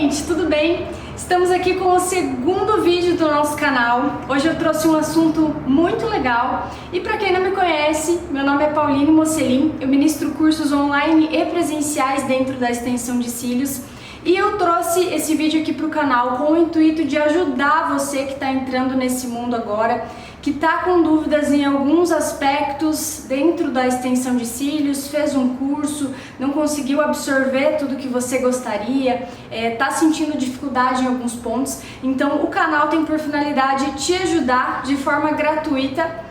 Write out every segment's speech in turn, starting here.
gente, tudo bem? Estamos aqui com o segundo vídeo do nosso canal. Hoje eu trouxe um assunto muito legal e para quem não me conhece, meu nome é Pauline Mocelin, eu ministro cursos online e presenciais dentro da extensão de cílios e eu trouxe esse vídeo aqui para o canal com o intuito de ajudar você que está entrando nesse mundo agora, que está com dúvidas em alguns aspectos dentro da extensão de cílios, fez um curso, não conseguiu absorver tudo que você gostaria, está sentindo dificuldade em alguns pontos. Então o canal tem por finalidade te ajudar de forma gratuita.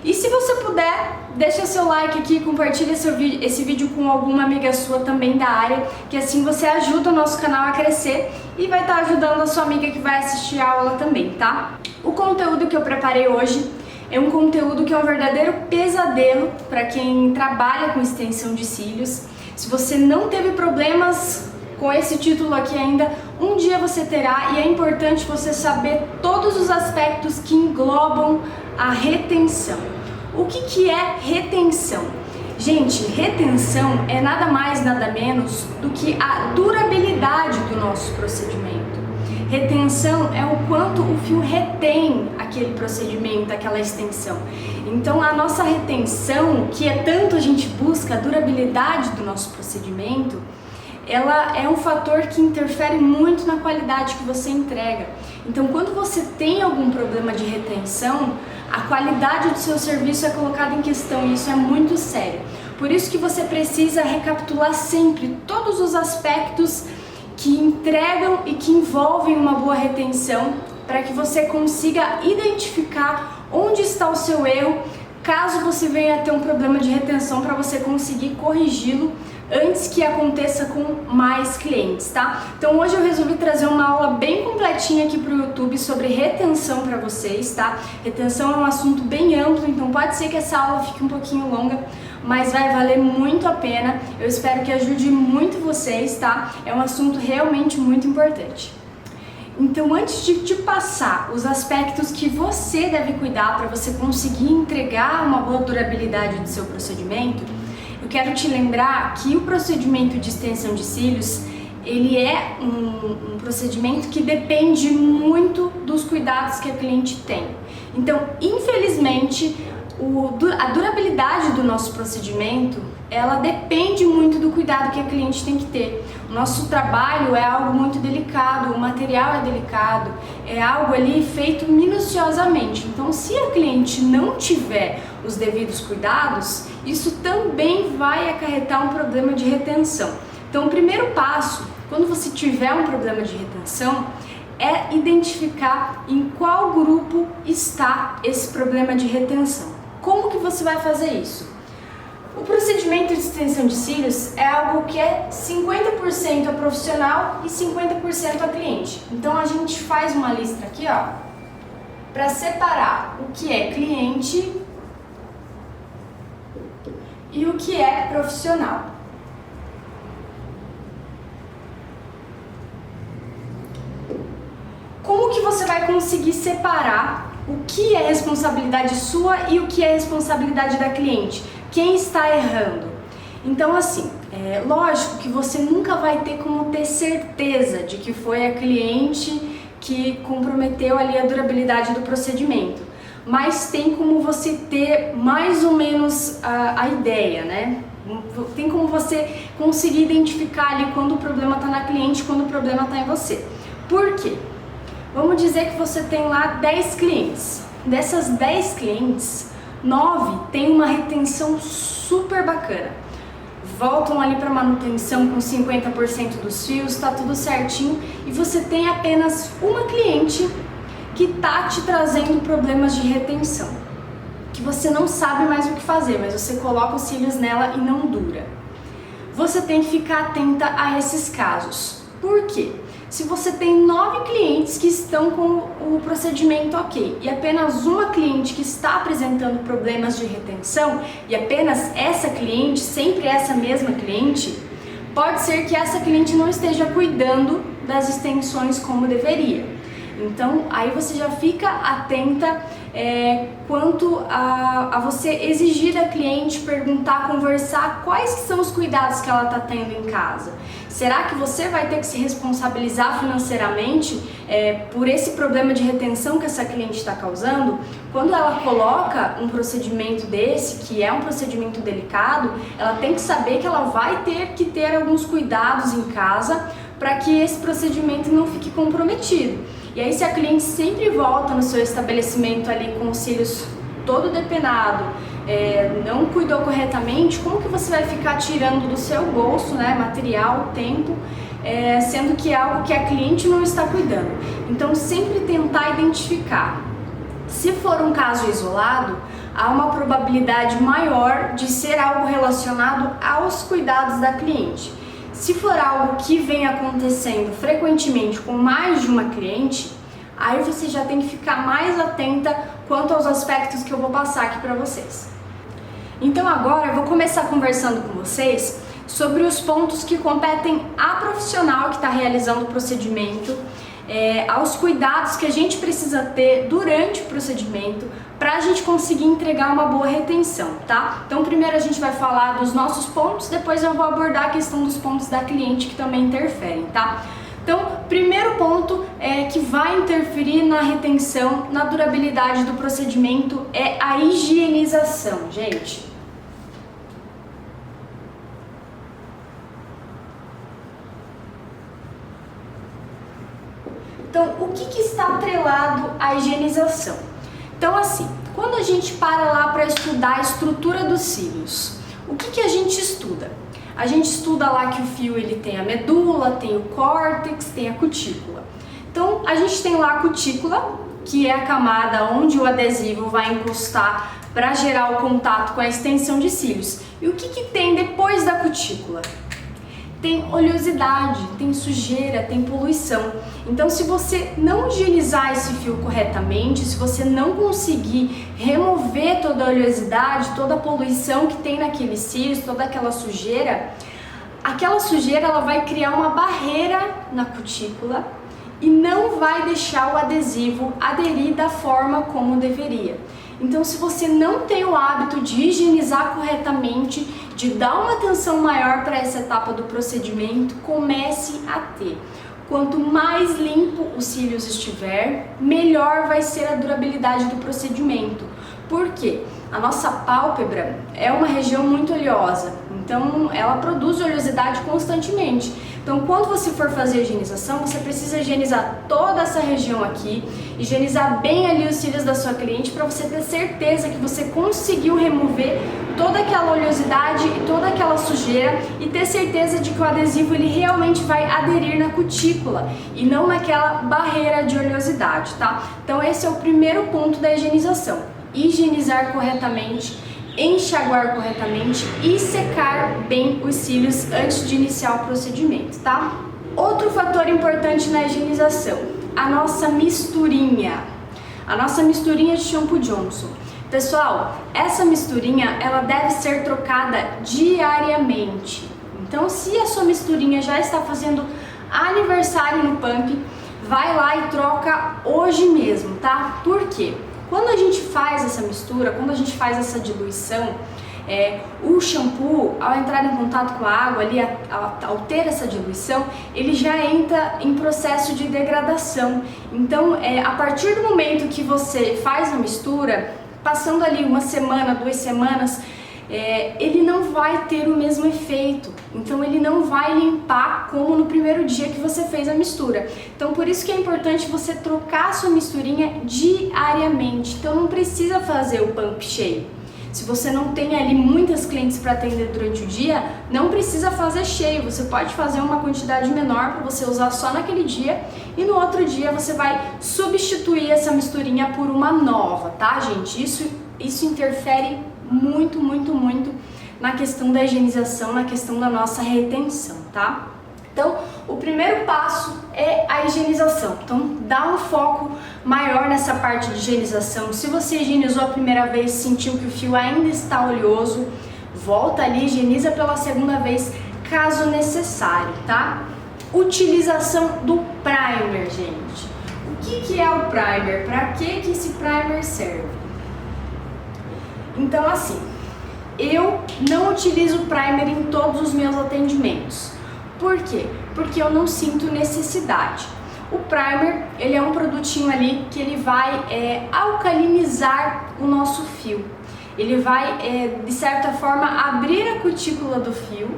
E se você puder, deixa seu like aqui, compartilha esse vídeo com alguma amiga sua também da área, que assim você ajuda o nosso canal a crescer e vai estar ajudando a sua amiga que vai assistir a aula também, tá? O conteúdo que eu preparei hoje é um conteúdo que é um verdadeiro pesadelo para quem trabalha com extensão de cílios. Se você não teve problemas com esse título aqui ainda, um dia você terá, e é importante você saber todos os aspectos que englobam a retenção. O que é retenção? Gente, retenção é nada mais, nada menos do que a durabilidade do nosso procedimento. Retenção é o quanto o fio retém aquele procedimento, aquela extensão. Então a nossa retenção, que é tanto a gente busca a durabilidade do nosso procedimento, ela é um fator que interfere muito na qualidade que você entrega. Então quando você tem algum problema de retenção, a qualidade do seu serviço é colocada em questão e isso é muito sério. Por isso que você precisa recapitular sempre todos os aspectos que entregam e que envolvem uma boa retenção para que você consiga identificar onde está o seu erro, caso você venha a ter um problema de retenção, para você conseguir corrigi-lo antes que aconteça com mais clientes, tá? Então hoje eu resolvi trazer uma aula bem completinha aqui pro YouTube sobre retenção para vocês, tá? Retenção é um assunto bem amplo, então pode ser que essa aula fique um pouquinho longa, mas vai valer muito a pena. Eu espero que ajude muito vocês, tá? É um assunto realmente muito importante. Então, antes de te passar os aspectos que você deve cuidar para você conseguir entregar uma boa durabilidade do seu procedimento, eu quero te lembrar que o procedimento de extensão de cílios, ele é um procedimento que depende muito dos cuidados que a cliente tem. Então, infelizmente, a durabilidade do nosso procedimento, ela depende muito do cuidado que a cliente tem que ter. O nosso trabalho é algo muito delicado, o material é delicado, é algo ali feito minuciosamente. Então, se a cliente não tiver os devidos cuidados, isso também vai acarretar um problema de retenção. Então, o primeiro passo, quando você tiver um problema de retenção, é identificar em qual grupo está esse problema de retenção. Como que você vai fazer isso? O procedimento de extensão de cílios é algo que é 50% a profissional e 50% a cliente. Então a gente faz uma lista aqui, ó, para separar o que é cliente e o que é profissional. Como que você vai conseguir separar o que é responsabilidade sua e o que é responsabilidade da cliente? Quem está errando? Então assim, é lógico que você nunca vai ter como ter certeza de que foi a cliente que comprometeu ali a durabilidade do procedimento, mas tem como você ter mais ou menos a ideia, né? Tem como você conseguir identificar ali quando o problema está na cliente e quando o problema está em você. Por quê? Vamos dizer que você tem lá 10 clientes. Dessas 10 clientes, 9 têm uma retenção super bacana. Voltam ali para manutenção com 50% dos fios, tá tudo certinho. E você tem apenas uma cliente que tá te trazendo problemas de retenção, que você não sabe mais o que fazer, mas você coloca os cílios nela e não dura. Você tem que ficar atenta a esses casos. Por quê? Se você tem 9 clientes que estão com o procedimento ok e apenas uma cliente que está apresentando problemas de retenção e apenas essa cliente, sempre essa mesma cliente, pode ser que essa cliente não esteja cuidando das extensões como deveria. Então aí você já fica atenta quanto a você exigir da cliente, perguntar, conversar quais que são os cuidados que ela está tendo em casa. Será que você vai ter que se responsabilizar financeiramente por esse problema de retenção que essa cliente está causando? Quando ela coloca um procedimento desse, que é um procedimento delicado, ela tem que saber que ela vai ter que ter alguns cuidados em casa para que esse procedimento não fique comprometido. E aí, se a cliente sempre volta no seu estabelecimento ali com os cílios todo depenado, não cuidou corretamente, como que você vai ficar tirando do seu bolso, né, material, tempo, sendo que é algo que a cliente não está cuidando? Então, sempre tentar identificar. Se for um caso isolado, há uma probabilidade maior de ser algo relacionado aos cuidados da cliente. Se for algo que vem acontecendo frequentemente com mais de uma cliente, aí você já tem que ficar mais atenta quanto aos aspectos que eu vou passar aqui para vocês. Então agora eu vou começar conversando com vocês sobre os pontos que competem à profissional que está realizando o procedimento, aos cuidados que a gente precisa ter durante o procedimento para a gente conseguir entregar uma boa retenção, tá? Então primeiro a gente vai falar dos nossos pontos, depois eu vou abordar a questão dos pontos da cliente que também interferem, tá? Então, primeiro ponto que vai interferir na retenção, na durabilidade do procedimento é a higienização, gente. Então, o que está atrelado à higienização? Então, assim, quando a gente para lá para estudar a estrutura dos cílios, o que a gente estuda? A gente estuda lá que o fio ele tem a medula, tem o córtex, tem a cutícula. Então, a gente tem lá a cutícula, que é a camada onde o adesivo vai encostar para gerar o contato com a extensão de cílios. E o que tem depois da cutícula? Tem oleosidade, tem sujeira, tem poluição. Então, se você não higienizar esse fio corretamente, se você não conseguir remover toda a oleosidade, toda a poluição que tem naqueles cílios, toda aquela sujeira ela vai criar uma barreira na cutícula e não vai deixar o adesivo aderir da forma como deveria. Então, se você não tem o hábito de higienizar corretamente, de dar uma atenção maior para essa etapa do procedimento, comece a ter. Quanto mais limpo os cílios estiver, melhor vai ser a durabilidade do procedimento. Por quê? A nossa pálpebra é uma região muito oleosa, então ela produz oleosidade constantemente. Então, quando você for fazer a higienização, você precisa higienizar toda essa região aqui, higienizar bem ali os cílios da sua cliente para você ter certeza que você conseguiu remover toda aquela oleosidade e toda aquela sujeira e ter certeza de que o adesivo ele realmente vai aderir na cutícula e não naquela barreira de oleosidade, tá? Então, esse é o primeiro ponto da higienização. Higienizar corretamente, enxaguar corretamente e secar bem os cílios antes de iniciar o procedimento, tá? Outro fator importante na higienização, a nossa misturinha. A nossa misturinha de shampoo Johnson. Pessoal, essa misturinha ela deve ser trocada diariamente. Então, se a sua misturinha já está fazendo aniversário no pump, vai lá e troca hoje mesmo, tá? Por quê? Quando a gente faz essa mistura, quando a gente faz essa diluição, o shampoo, ao entrar em contato com a água ali, ao ter essa diluição, ele já entra em processo de degradação. Então, a partir do momento que você faz a mistura, passando ali uma semana, 2 semanas, ele não vai ter o mesmo efeito. Então ele não vai limpar como no primeiro dia que você fez a mistura. Então por isso que é importante você trocar a sua misturinha diariamente. Então não precisa fazer o pump cheio. Se você não tem ali muitas clientes para atender durante o dia, não precisa fazer cheio. Você pode fazer uma quantidade menor para você usar só naquele dia e no outro dia você vai substituir essa misturinha por uma nova, tá, gente? Isso interfere muito, muito, muito na questão da higienização, na questão da nossa retenção, tá? Então, o primeiro passo é a higienização. Então, dá um foco maior nessa parte de higienização. Se você higienizou a primeira vez, sentiu que o fio ainda está oleoso, volta ali, higieniza pela segunda vez, caso necessário, tá? Utilização do primer, gente. O que é o primer? Para que esse primer serve? Então, assim, eu não utilizo primer em todos os meus atendimentos. Por quê? Porque eu não sinto necessidade. O primer, ele é um produtinho ali que ele vai alcalinizar o nosso fio. Ele vai, de certa forma, abrir a cutícula do fio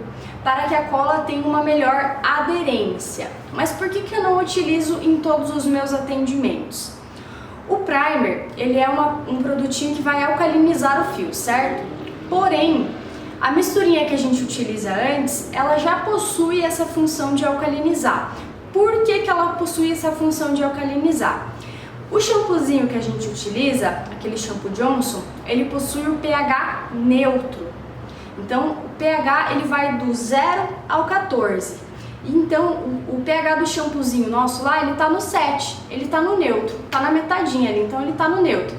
para que a cola tenha uma melhor aderência. Mas por que eu não utilizo em todos os meus atendimentos? O primer, ele é um produtinho que vai alcalinizar o fio, certo? Porém, a misturinha que a gente utiliza antes, ela já possui essa função de alcalinizar. Por que ela possui essa função de alcalinizar? O shampoozinho que a gente utiliza, aquele shampoo Johnson, ele possui o pH neutro. Então, o pH ele vai do 0 ao 14. Então, o pH do shampoozinho nosso lá, ele tá no 7, ele tá no neutro, tá na metadinha ali, então ele tá no neutro.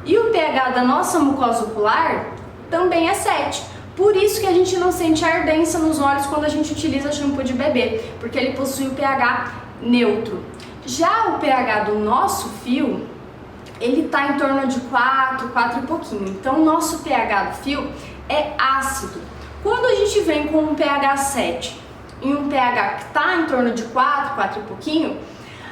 E o pH da nossa mucosa ocular também é 7. Por isso que a gente não sente ardência nos olhos quando a gente utiliza shampoo de bebê, porque ele possui o pH neutro. Já o pH do nosso fio, ele tá em torno de 4 e pouquinho. Então, o nosso pH do fio é ácido. Quando a gente vem com um pH 7 e um pH que está em torno de 4 e pouquinho,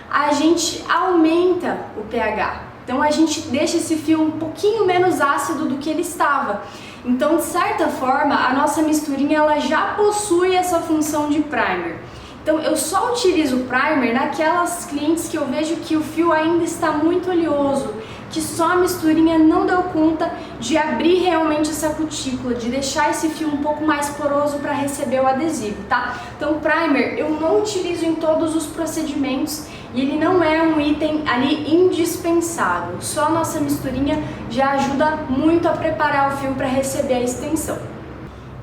a gente aumenta o pH. Então a gente deixa esse fio um pouquinho menos ácido do que ele estava. Então, de certa forma, a nossa misturinha ela já possui essa função de primer. Então eu só utilizo o primer naquelas clientes que eu vejo que o fio ainda está muito oleoso, que só a misturinha não deu conta de abrir realmente essa cutícula, de deixar esse fio um pouco mais poroso para receber o adesivo, tá? Então o primer eu não utilizo em todos os procedimentos e ele não é um item ali indispensável. Só a nossa misturinha já ajuda muito a preparar o fio para receber a extensão.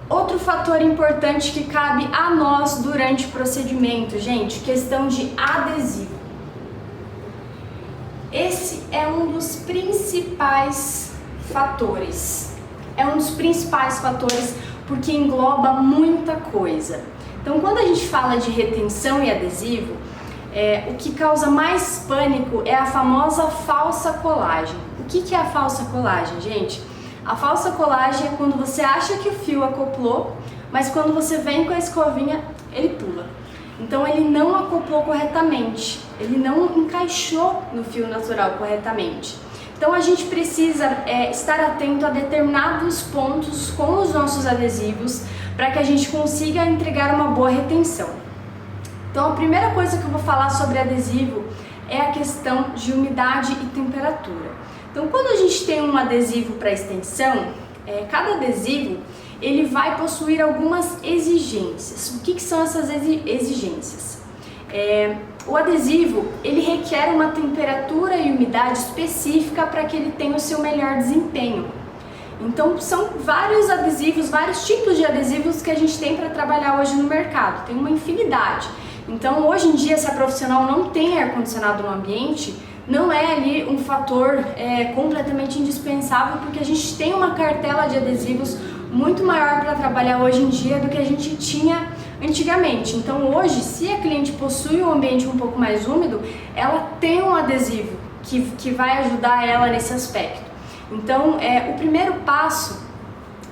Outro fator importante que cabe a nós durante o procedimento, gente, questão de adesivo. Esse é um dos principais fatores. É um dos principais fatores porque engloba muita coisa. Então, quando a gente fala de retenção e adesivo, o que causa mais pânico é a famosa falsa colagem. O que é a falsa colagem, gente? A falsa colagem é quando você acha que o fio acoplou, mas quando você vem com a escovinha, ele pula. Então ele não acoplou corretamente, ele não encaixou no fio natural corretamente. Então a gente precisa estar atento a determinados pontos com os nossos adesivos para que a gente consiga entregar uma boa retenção. Então a primeira coisa que eu vou falar sobre adesivo é a questão de umidade e temperatura. Então, quando a gente tem um adesivo para extensão, cada adesivo ele vai possuir algumas exigências. O que são essas exigências? O adesivo ele requer uma temperatura e umidade específica para que ele tenha o seu melhor desempenho. Então, são vários adesivos, vários tipos de adesivos que a gente tem para trabalhar hoje no mercado. Tem uma infinidade. Então, hoje em dia, se a profissional não tem ar-condicionado no ambiente, não é ali um fator completamente indispensável, porque a gente tem uma cartela de adesivos muito maior para trabalhar hoje em dia do que a gente tinha antigamente. Então hoje, se a cliente possui um ambiente um pouco mais úmido, ela tem um adesivo que vai ajudar ela nesse aspecto. Então o primeiro passo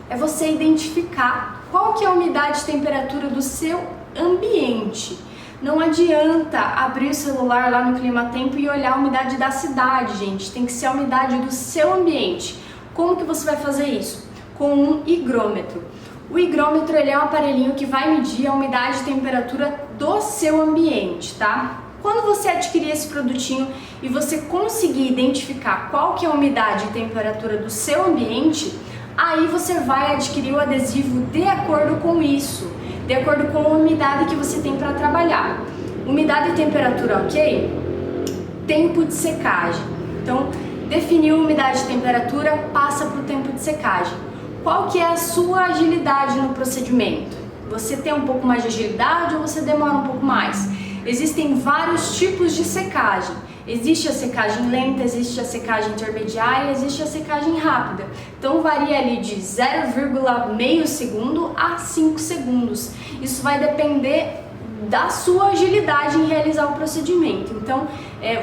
é você identificar qual que é a umidade e temperatura do seu ambiente. Não adianta abrir o celular lá no Climatempo e olhar a umidade da cidade, gente. Tem que ser a umidade do seu ambiente. Como que você vai fazer isso? Com um higrômetro. O higrômetro ele é um aparelhinho que vai medir a umidade e temperatura do seu ambiente, tá? Quando você adquirir esse produtinho e você conseguir identificar qual que é a umidade e temperatura do seu ambiente, aí você vai adquirir o adesivo de acordo com isso, de acordo com a umidade que você tem para trabalhar. Umidade e temperatura, ok? Tempo de secagem. Então, definiu umidade e temperatura, passa para o tempo de secagem. Qual que é a sua agilidade no procedimento? Você tem um pouco mais de agilidade ou você demora um pouco mais? Existem vários tipos de secagem. Existe a secagem lenta, existe a secagem intermediária, existe a secagem rápida. Então varia ali de 0,5 segundo a 5 segundos. Isso vai depender da sua agilidade em realizar o procedimento. Então,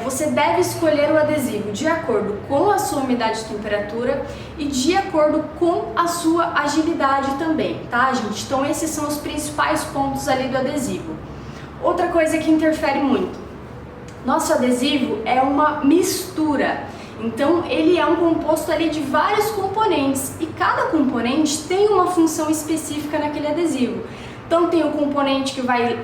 você deve escolher o adesivo de acordo com a sua umidade e temperatura e de acordo com a sua agilidade também, tá, gente? Então, esses são os principais pontos ali do adesivo. Outra coisa que interfere muito: nosso adesivo é uma mistura. Então, ele é um composto ali de vários componentes e cada componente tem uma função específica naquele adesivo. Então, tem o componente que vai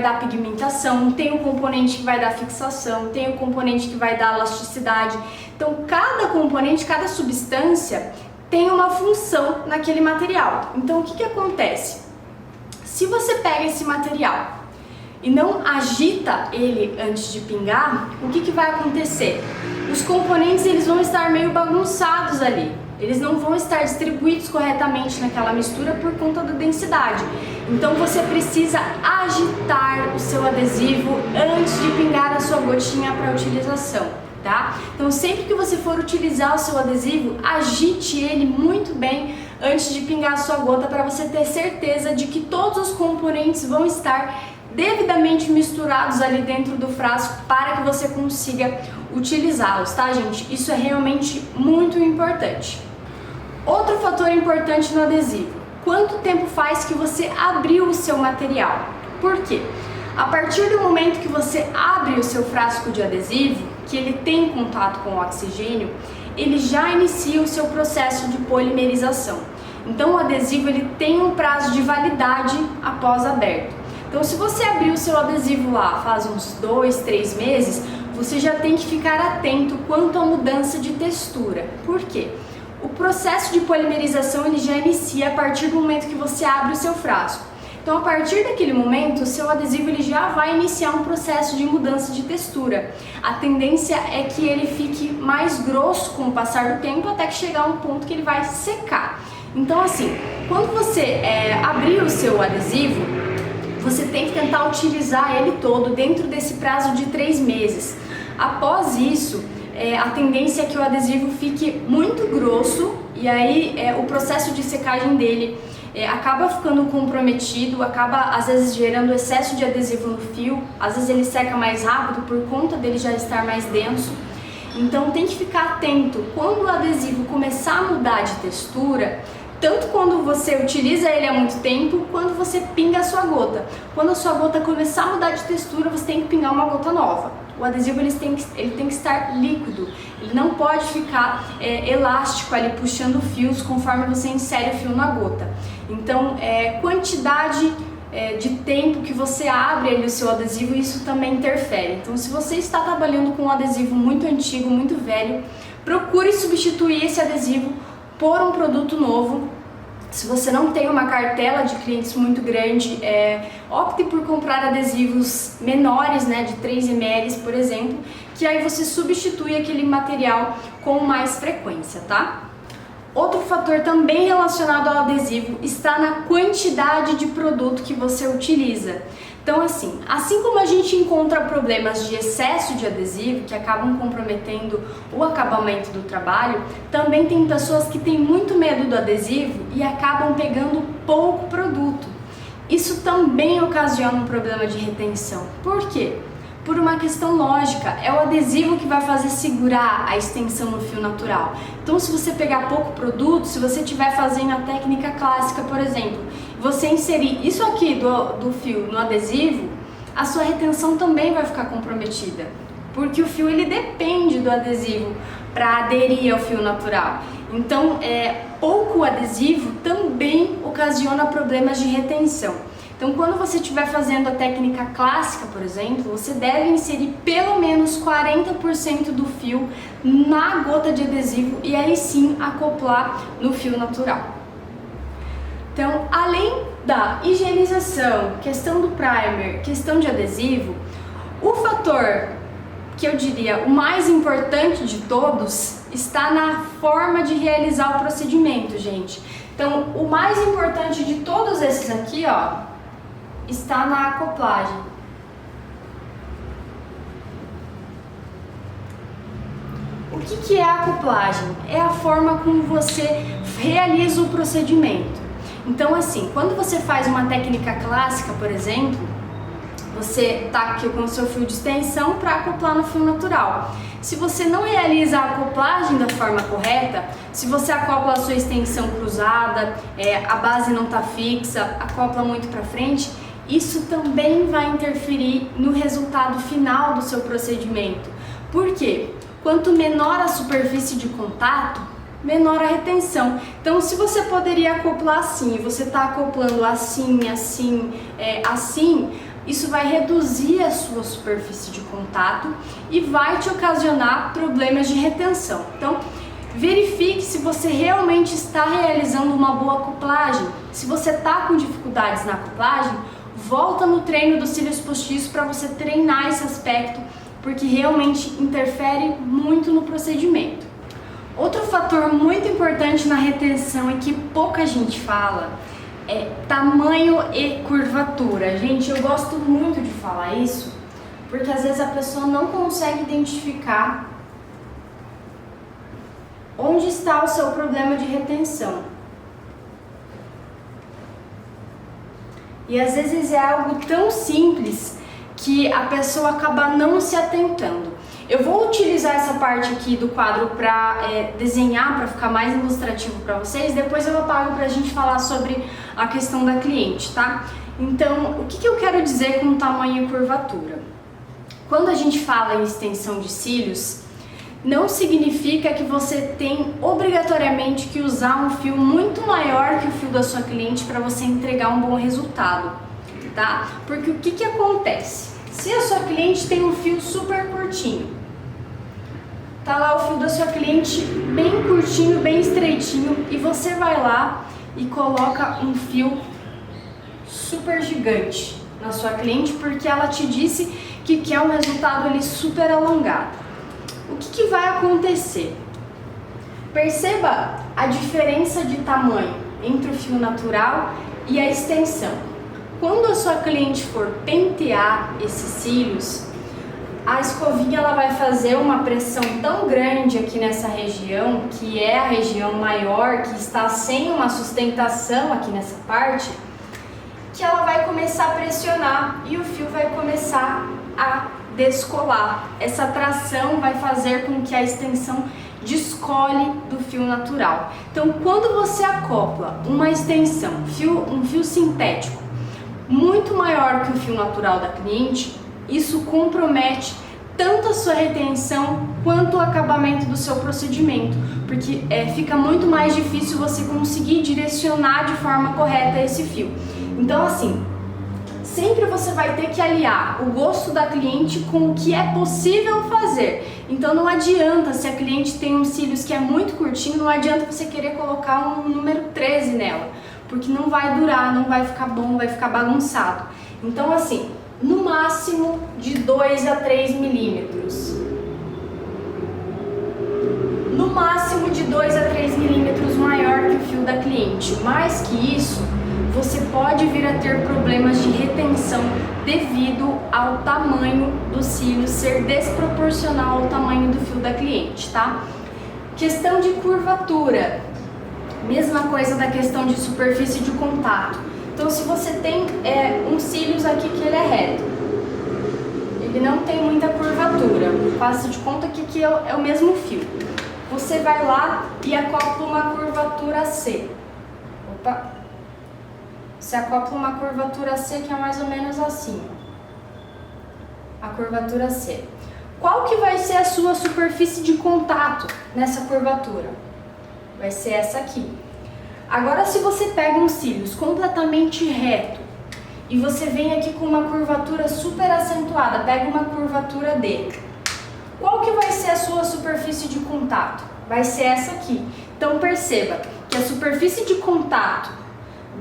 dar pigmentação, tem o componente que vai dar fixação, tem o componente que vai dar elasticidade. Então, cada componente, cada substância tem uma função naquele material. Então, o que acontece? Se você pega esse material e não agita ele antes de pingar, o que vai acontecer? Os componentes eles vão estar meio bagunçados ali. Eles não vão estar distribuídos corretamente naquela mistura por conta da densidade. Então você precisa agitar o seu adesivo antes de pingar a sua gotinha para utilização, tá? Então sempre que você for utilizar o seu adesivo, agite ele muito bem antes de pingar a sua gota para você ter certeza de que todos os componentes vão estar devidamente misturados ali dentro do frasco para que você consiga utilizá-los, tá, gente? Isso é realmente muito importante. Outro fator importante no adesivo: quanto tempo faz que você abriu o seu material? Por quê? A partir do momento que você abre o seu frasco de adesivo, que ele tem contato com o oxigênio, ele já inicia o seu processo de polimerização. Então o adesivo ele tem um prazo de validade após aberto. Então, se você abrir o seu adesivo lá faz uns 2, 3 meses, você já tem que ficar atento quanto à mudança de textura. Por quê? O processo de polimerização ele já inicia a partir do momento que você abre o seu frasco. Então, a partir daquele momento, o seu adesivo ele já vai iniciar um processo de mudança de textura. A tendência é que ele fique mais grosso com o passar do tempo até que chegar a um ponto que ele vai secar. Então, assim, quando você abrir o seu adesivo, você tem que tentar utilizar ele todo dentro desse prazo de 3 meses. Após isso, a tendência é que o adesivo fique muito grosso e aí o processo de secagem dele acaba ficando comprometido, acaba às vezes gerando excesso de adesivo no fio, às vezes ele seca mais rápido por conta dele já estar mais denso. Então tem que ficar atento quando o adesivo começar a mudar de textura, tanto quando você utiliza ele há muito tempo, quando você pinga a sua gota. Quando a sua gota começar a mudar de textura, você tem que pingar uma gota nova. O adesivo ele tem que estar líquido, ele não pode ficar elástico ali puxando fios conforme você insere o fio na gota. Então, quantidade de tempo que você abre ali o seu adesivo, isso também interfere. Então, se você está trabalhando com um adesivo muito antigo, muito velho, procure substituir esse adesivo por um produto novo. Se você não tem uma cartela de clientes muito grande, opte por comprar adesivos menores, né, de 3 ml, por exemplo, que aí você substitui aquele material com mais frequência, tá? Outro fator também relacionado ao adesivo está na quantidade de produto que você utiliza. Então, assim como a gente encontra problemas de excesso de adesivo que acabam comprometendo o acabamento do trabalho, também tem pessoas que têm muito medo do adesivo e acabam pegando pouco produto. Isso também ocasiona um problema de retenção. Por quê? Por uma questão lógica, é o adesivo que vai fazer segurar a extensão no fio natural. Então, se você pegar pouco produto, se você estiver fazendo a técnica clássica, por exemplo, você inserir isso aqui do fio no adesivo, a sua retenção também vai ficar comprometida, porque o fio ele depende do adesivo para aderir ao fio natural. Então, pouco adesivo também ocasiona problemas de retenção. Então, quando você estiver fazendo a técnica clássica, por exemplo, você deve inserir pelo menos 40% do fio na gota de adesivo e aí sim acoplar no fio natural. Então, além da higienização, questão do primer, questão de adesivo, o fator que eu diria o mais importante de todos está na forma de realizar o procedimento, gente. Então, o mais importante de todos esses aqui, ó, está na acoplagem. O que é a acoplagem? É a forma como você realiza o procedimento. Então, quando você faz uma técnica clássica, por exemplo, você tá aqui com o seu fio de extensão para acoplar no fio natural. Se você não realiza a acoplagem da forma correta, se você acopla a sua extensão cruzada, a base não está fixa, acopla muito para frente, isso também vai interferir no resultado final do seu procedimento. Por quê? Quanto menor a superfície de contato, menor a retenção. Então, se você poderia acoplar assim, você está acoplando assim, assim, isso vai reduzir a sua superfície de contato e vai te ocasionar problemas de retenção. Então, verifique se você realmente está realizando uma boa acoplagem. Se você está com dificuldades na acoplagem, volta no treino dos cílios postiços para você treinar esse aspecto, porque realmente interfere muito no procedimento. Outro fator muito importante na retenção e que pouca gente fala é tamanho e curvatura. Gente, eu gosto muito de falar isso, porque às vezes a pessoa não consegue identificar onde está o seu problema de retenção. E às vezes é algo tão simples que a pessoa acaba não se atentando. Eu vou utilizar essa parte aqui do quadro para desenhar, para ficar mais ilustrativo para vocês. Depois eu apago para a gente falar sobre a questão da cliente, tá? Então, o que eu quero dizer com tamanho e curvatura? Quando a gente fala em extensão de cílios, não significa que você tem obrigatoriamente que usar um fio muito maior que o fio da sua cliente para você entregar um bom resultado, tá? Porque o que acontece? Se a sua cliente tem um fio super curtinho, tá lá o fio da sua cliente bem curtinho, bem estreitinho, e você vai lá e coloca um fio super gigante na sua cliente porque ela te disse que quer um resultado ali super alongado. O que vai acontecer? Perceba a diferença de tamanho entre o fio natural e a extensão. Quando a sua cliente for pentear esses cílios, a escovinha ela vai fazer uma pressão tão grande aqui nessa região, que é a região maior, que está sem uma sustentação aqui nessa parte, que ela vai começar a pressionar e o fio vai começar a descolar. Essa tração vai fazer com que a extensão descole do fio natural. Então, quando você acopla uma extensão, um fio sintético, muito maior que o fio natural da cliente, isso compromete tanto a sua retenção quanto o acabamento do seu procedimento, porque fica muito mais difícil você conseguir direcionar de forma correta esse fio. Então, assim, sempre você vai ter que aliar o gosto da cliente com o que é possível fazer. Então não adianta, se a cliente tem uns cílios que é muito curtinho, não adianta você querer colocar um número 13 nela, porque não vai durar, não vai ficar bom, vai ficar bagunçado. Então assim, no máximo de 2 a 3 milímetros. No máximo de 2 a 3 milímetros maior que o fio da cliente. Mais que isso, você pode vir a ter problemas de retenção devido ao tamanho do cílio ser desproporcional ao tamanho do fio da cliente, tá? Questão de curvatura, mesma coisa da questão de superfície de contato. Então, se você tem uns cílios aqui que ele é reto, ele não tem muita curvatura, faça de conta que aqui é o mesmo fio. Você vai lá e acopla uma curvatura C. Opa! Você acopla uma curvatura C que é mais ou menos assim. A curvatura C. Qual que vai ser a sua superfície de contato nessa curvatura? Vai ser essa aqui. Agora, se você pega uns cílios completamente reto e você vem aqui com uma curvatura super acentuada, pega uma curvatura D. Qual que vai ser a sua superfície de contato? Vai ser essa aqui. Então perceba que a superfície de contato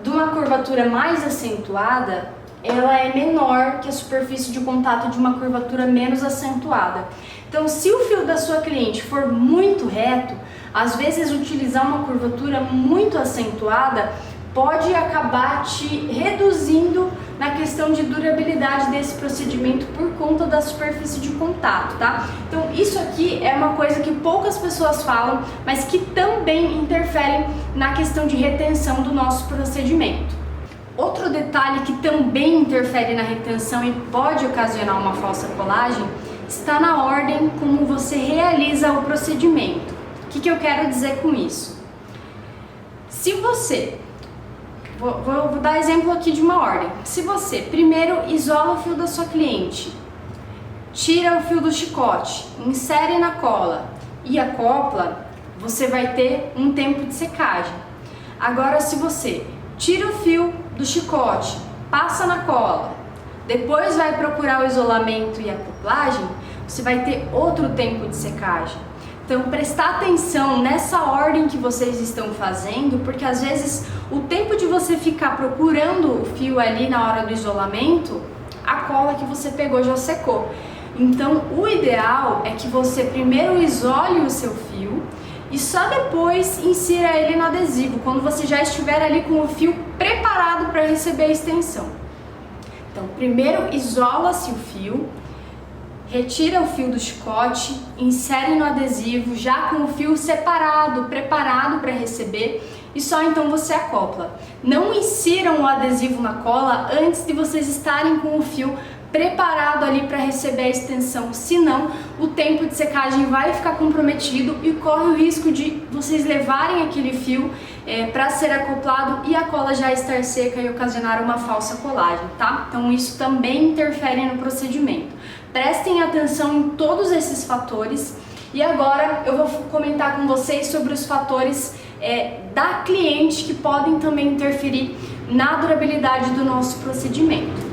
de uma curvatura mais acentuada, ela é menor que a superfície de contato de uma curvatura menos acentuada. Então, se o fio da sua cliente for muito reto, às vezes utilizar uma curvatura muito acentuada pode acabar te reduzindo na questão de durabilidade desse procedimento por conta da superfície de contato, tá? Então isso aqui é uma coisa que poucas pessoas falam, mas que também interfere na questão de retenção do nosso procedimento. Outro detalhe que também interfere na retenção e pode ocasionar uma falsa colagem está na ordem como você realiza o procedimento. O que eu quero dizer com isso? Se você, vou dar exemplo aqui de uma ordem. Se você primeiro isola o fio da sua cliente, tira o fio do chicote, insere na cola e acopla, você vai ter um tempo de secagem. Agora, se você tira o fio do chicote, passa na cola, depois vai procurar o isolamento e a acoplagem, você vai ter outro tempo de secagem. Então, prestar atenção nessa ordem que vocês estão fazendo, porque às vezes o tempo de você ficar procurando o fio ali na hora do isolamento, a cola que você pegou já secou. Então, o ideal é que você primeiro isole o seu fio e só depois insira ele no adesivo, quando você já estiver ali com o fio preparado para receber a extensão. Então, primeiro isola-se o fio, retira o fio do chicote, insere no adesivo já com o fio separado, preparado para receber e só então você acopla. Não insiram o adesivo na cola antes de vocês estarem com o fio preparado ali para receber a extensão, senão o tempo de secagem vai ficar comprometido e corre o risco de vocês levarem aquele fio para ser acoplado e a cola já estar seca e ocasionar uma falsa colagem, tá? Então isso também interfere no procedimento. Prestem atenção em todos esses fatores e agora eu vou comentar com vocês sobre os fatores da cliente que podem também interferir na durabilidade do nosso procedimento.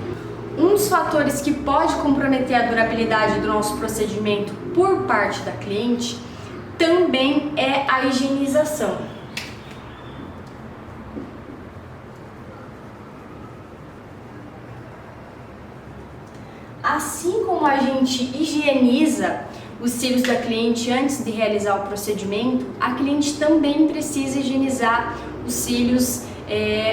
Um dos fatores que pode comprometer a durabilidade do nosso procedimento por parte da cliente também é a higienização. Assim como a gente higieniza os cílios da cliente antes de realizar o procedimento, a cliente também precisa higienizar os cílios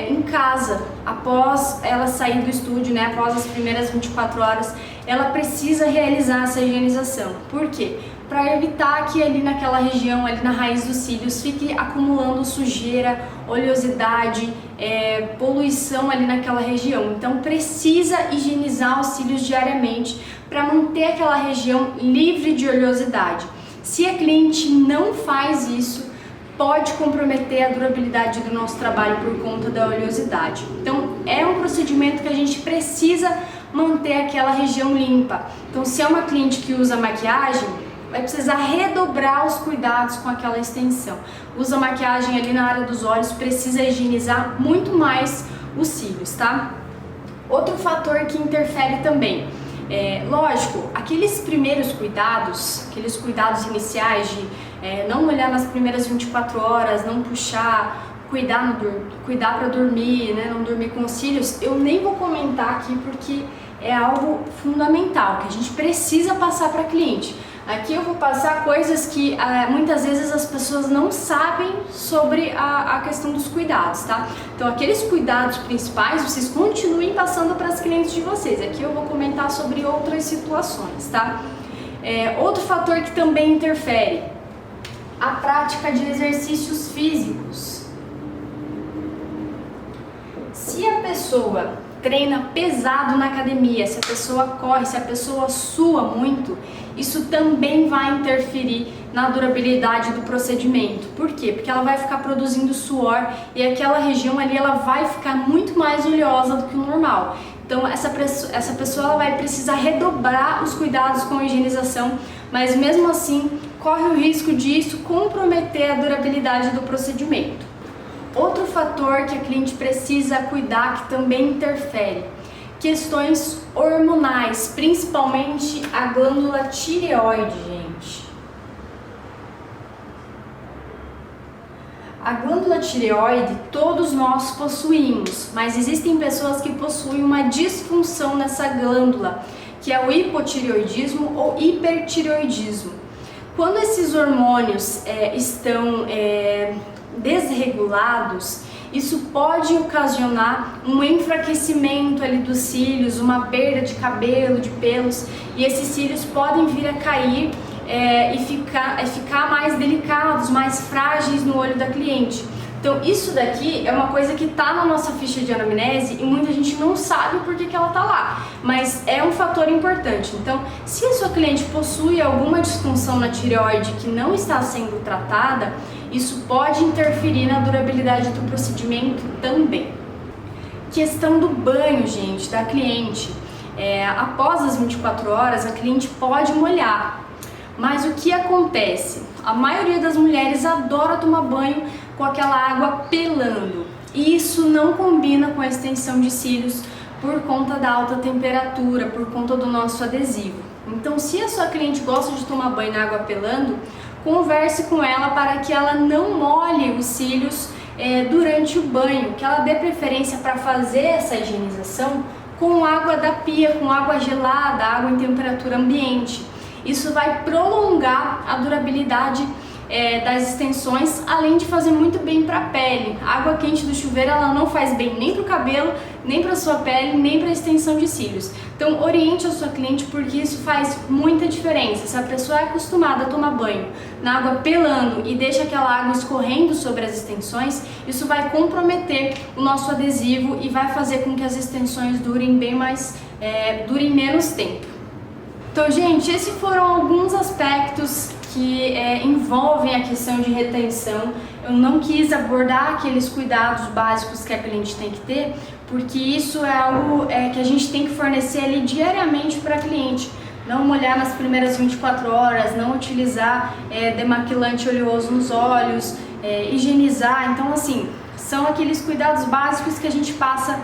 em casa, após ela sair do estúdio, né, após as primeiras 24 horas, ela precisa realizar essa higienização. Por quê? Para evitar que ali naquela região, ali na raiz dos cílios, fique acumulando sujeira, oleosidade, poluição ali naquela região. Então precisa higienizar os cílios diariamente para manter aquela região livre de oleosidade. Se a cliente não faz isso, pode comprometer a durabilidade do nosso trabalho por conta da oleosidade. Então é um procedimento que a gente precisa manter aquela região limpa. Então se é uma cliente que usa maquiagem, vai precisar redobrar os cuidados com aquela extensão. Usa maquiagem ali na área dos olhos, precisa higienizar muito mais os cílios, tá? Outro fator que interfere também, lógico, aqueles primeiros cuidados, aqueles cuidados iniciais de não olhar nas primeiras 24 horas, não puxar, cuidar para dormir, né, não dormir com os cílios, eu nem vou comentar aqui porque é algo fundamental, que a gente precisa passar para a cliente. Aqui eu vou passar coisas que muitas vezes as pessoas não sabem sobre a questão dos cuidados, tá? Então aqueles cuidados principais vocês continuem passando para as clientes de vocês. Aqui eu vou comentar sobre outras situações, tá? Outro fator que também interfere, a prática de exercícios físicos. Se a pessoa treina pesado na academia, se a pessoa corre, se a pessoa sua muito, isso também vai interferir na durabilidade do procedimento. Por quê? Porque ela vai ficar produzindo suor e aquela região ali ela vai ficar muito mais oleosa do que o normal. Então essa pessoa ela vai precisar redobrar os cuidados com a higienização, mas mesmo assim corre o risco disso comprometer a durabilidade do procedimento. Outro fator que a cliente precisa cuidar, que também interfere, questões hormonais, principalmente a glândula tireoide, gente. A glândula tireoide todos nós possuímos, mas existem pessoas que possuem uma disfunção nessa glândula, que é o hipotireoidismo ou hipertireoidismo. Quando esses hormônios estão desregulados, isso pode ocasionar um enfraquecimento ali dos cílios, uma perda de cabelo, de pelos, e esses cílios podem vir a cair e ficar mais delicados, mais frágeis no olho da cliente. Então isso daqui é uma coisa que tá na nossa ficha de anamnese e muita gente não sabe por que ela tá lá, mas é um fator importante. Então, se a sua cliente possui alguma disfunção na tireoide que não está sendo tratada, isso pode interferir na durabilidade do procedimento também. Questão do banho, gente, da cliente. Após as 24 horas, a cliente pode molhar. Mas o que acontece? A maioria das mulheres adora tomar banho com aquela água pelando. E isso não combina com a extensão de cílios por conta da alta temperatura, por conta do nosso adesivo. Então, se a sua cliente gosta de tomar banho na água pelando, converse com ela para que ela não molhe os cílios durante o banho, que ela dê preferência para fazer essa higienização com água da pia, com água gelada, água em temperatura ambiente. Isso vai prolongar a durabilidade das extensões, além de fazer muito bem para a pele. A água quente do chuveiro ela não faz bem nem para o cabelo, nem para a sua pele, nem para a extensão de cílios. Então oriente a sua cliente porque isso faz muita diferença. Se a pessoa é acostumada a tomar banho na água pelando e deixa aquela água escorrendo sobre as extensões, isso vai comprometer o nosso adesivo e vai fazer com que as extensões durem durem menos tempo. Então, gente, esses foram alguns aspectos que envolvem a questão de retenção. Eu não quis abordar aqueles cuidados básicos que a cliente tem que ter, porque isso é algo que a gente tem que fornecer ali diariamente para a cliente. Não molhar nas primeiras 24 horas, não utilizar demaquilante oleoso nos olhos, higienizar. Então, assim, são aqueles cuidados básicos que a gente passa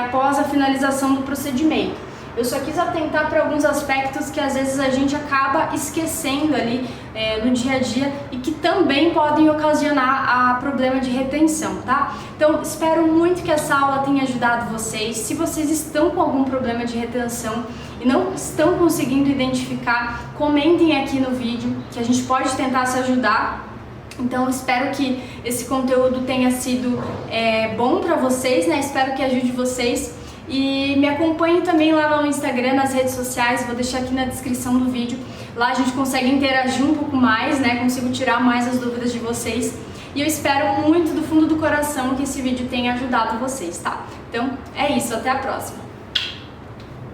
após a finalização do procedimento. Eu só quis atentar para alguns aspectos que às vezes a gente acaba esquecendo ali no dia a dia e que também podem ocasionar problema de retenção, tá? Então, espero muito que essa aula tenha ajudado vocês. Se vocês estão com algum problema de retenção e não estão conseguindo identificar, comentem aqui no vídeo que a gente pode tentar se ajudar. Então, espero que esse conteúdo tenha sido bom para vocês, né? Espero que ajude vocês. E me acompanhe também lá no Instagram, nas redes sociais, vou deixar aqui na descrição do vídeo. Lá a gente consegue interagir um pouco mais, né? Consigo tirar mais as dúvidas de vocês. E eu espero muito do fundo do coração que esse vídeo tenha ajudado vocês, tá? Então é isso, até a próxima!